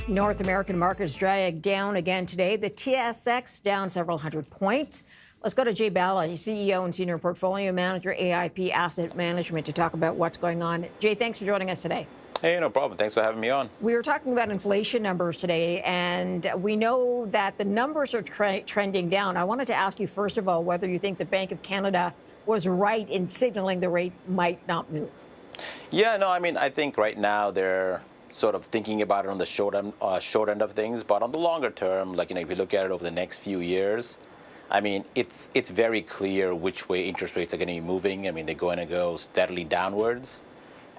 North American markets dragged down again today. The TSX down several hundred points. Let's go to Jay Bala, CEO and Senior Portfolio Manager, AIP Asset Management, to talk about what's going on. Jay, thanks for joining us today. Hey, no problem. Thanks for having me on. We were talking about inflation numbers today, and we know that the numbers are trending down. I wanted to ask you, first of all, whether you think the Bank of Canada was right in signaling the rate might not move. Yeah, no, I think right now they're sort of thinking about it on the short end of things, but on the longer term, if you look at it over the next few years, it's very clear which way interest rates are going to be moving. They're going to go steadily downwards,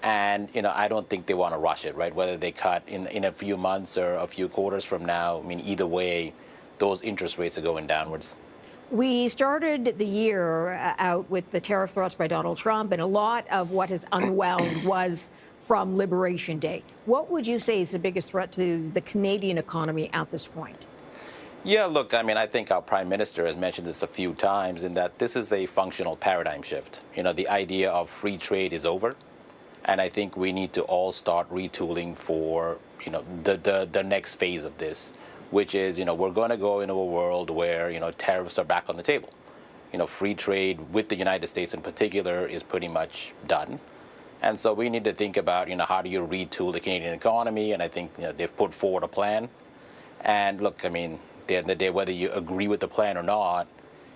and I don't think they want to rush it, right? Whether they cut in a few months or a few quarters from now, either way, those interest rates are going downwards. We started the year out with the tariff threats by Donald Trump, and a lot of what has unwound was from Liberation Day. What would you say is the biggest threat to the Canadian economy at this point? Yeah, look, I think our Prime Minister has mentioned this a few times in that this is a functional paradigm shift. The idea of free trade is over, and I think we need to all start retooling for, the next phase of this, which is, we're going to go into a world where, tariffs are back on the table. Free trade with the United States in particular is pretty much done. And so we need to think about, how do you retool the Canadian economy? And I think they've put forward a plan. And look, at the end of the day, whether you agree with the plan or not,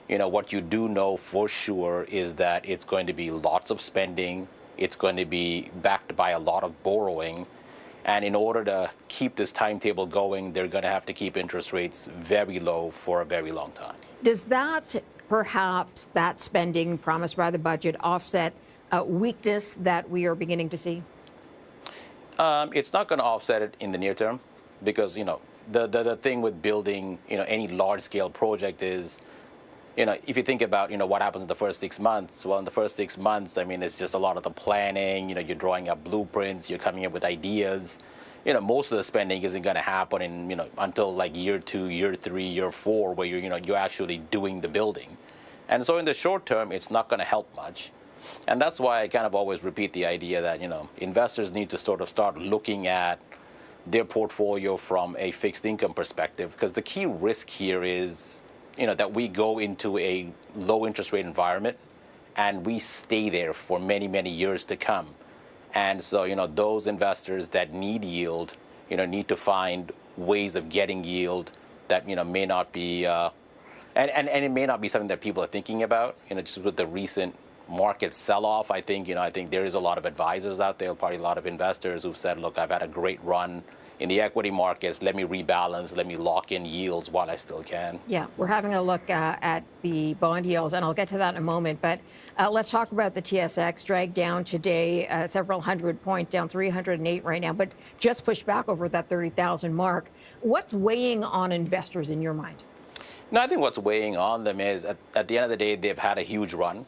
what you do know for sure is that it's going to be lots of spending. It's going to be backed by a lot of borrowing. And in order to keep this timetable going, they're going to have to keep interest rates very low for a very long time. Does that, perhaps, that spending promised by the budget offset weakness that we are beginning to see? It's not going to offset it in the near term because, the thing with building, any large-scale project is, if you think about, what happens in the first 6 months, well, in the first 6 months, it's just a lot of the planning, you're drawing up blueprints, you're coming up with ideas. Most of the spending isn't going to happen in, until like year 2, year 3, year 4, where you're actually doing the building. And so in the short term, it's not going to help much. And that's why I kind of always repeat the idea that, investors need to sort of start looking at their portfolio from a fixed income perspective, because the key risk here is, that we go into a low interest rate environment and we stay there for many, many years to come. And so, those investors that need yield, need to find ways of getting yield that, may not be, and it may not be something that people are thinking about, just with the recent market sell-off. I think there is a lot of advisors out there, probably a lot of investors who've said, look, I've had a great run in the equity markets. Let me rebalance. Let me lock in yields while I still can. Yeah, we're having a look at the bond yields, and I'll get to that in a moment. But let's talk about the TSX, dragged down today, several hundred points, down 308 right now, but just pushed back over that 30,000 mark. What's weighing on investors in your mind? No, I think what's weighing on them is, at the end of the day, they've had a huge run.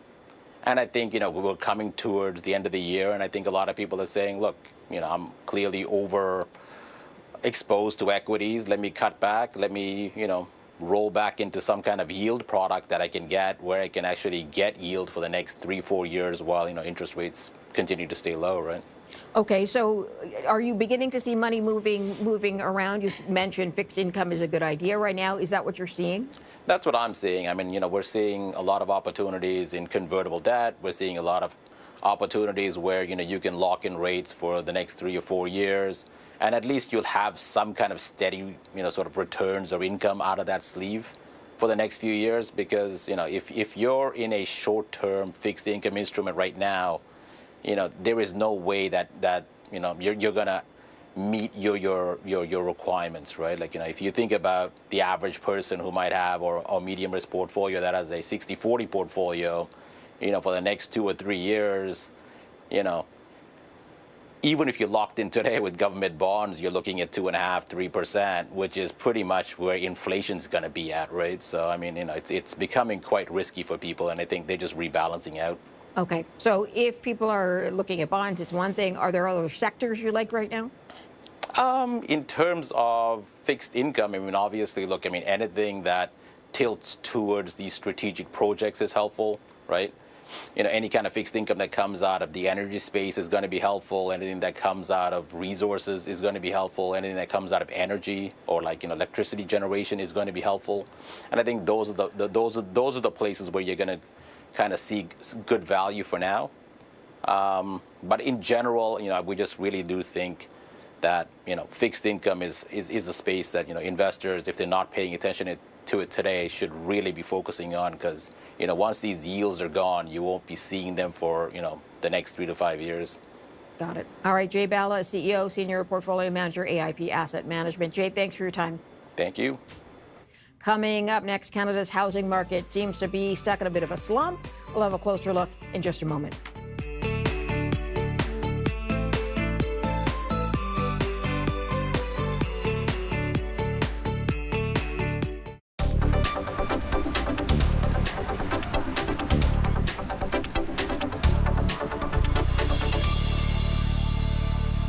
And I think, we're coming towards the end of the year, and I think a lot of people are saying, look, I'm clearly overexposed to equities. Let me cut back. Let me, roll back into some kind of yield product that I can get where I can actually get yield for the next 3-4 years while, interest rates continue to stay low, right? Okay, so are you beginning to see money moving around? You mentioned fixed income is a good idea right now. Is that what you're seeing? That's what I'm seeing. We're seeing a lot of opportunities in convertible debt. We're seeing a lot of opportunities where, you can lock in rates for the next 3 or 4 years. And at least you'll have some kind of steady, sort of returns or income out of that sleeve for the next few years. Because, if you're in a short-term fixed income instrument right now, there is no way that you're gonna meet your requirements, right? If you think about the average person who might have or medium risk portfolio that has a 60-40 portfolio, for the next 2 or 3 years, even if you're locked in today with government bonds, you're looking at 2.5-3%, which is pretty much where inflation's going to be at, right? So it's becoming quite risky for people, and I think they're just rebalancing out. Okay, so if people are looking at bonds, it's one thing. Are there other sectors you like right now? In terms of fixed income, obviously, look, anything that tilts towards these strategic projects is helpful, right? any kind of fixed income that comes out of the energy space is going to be helpful. Anything that comes out of resources is going to be helpful. Anything that comes out of energy or electricity generation is going to be helpful. And I think those are the places where you're going to kind of see good value for now. But in general, we just really do think that fixed income is a space that investors, if they're not paying attention to it today, should really be focusing on, because once these yields are gone, you won't be seeing them for the next 3 to 5 years. Got it. All right, Jay Bala, CEO, Senior Portfolio Manager, AIP Asset Management. Jay, thanks for your time. Thank you. Coming up next, Canada's housing market seems to be stuck in a bit of a slump. We'll have a closer look in just a moment.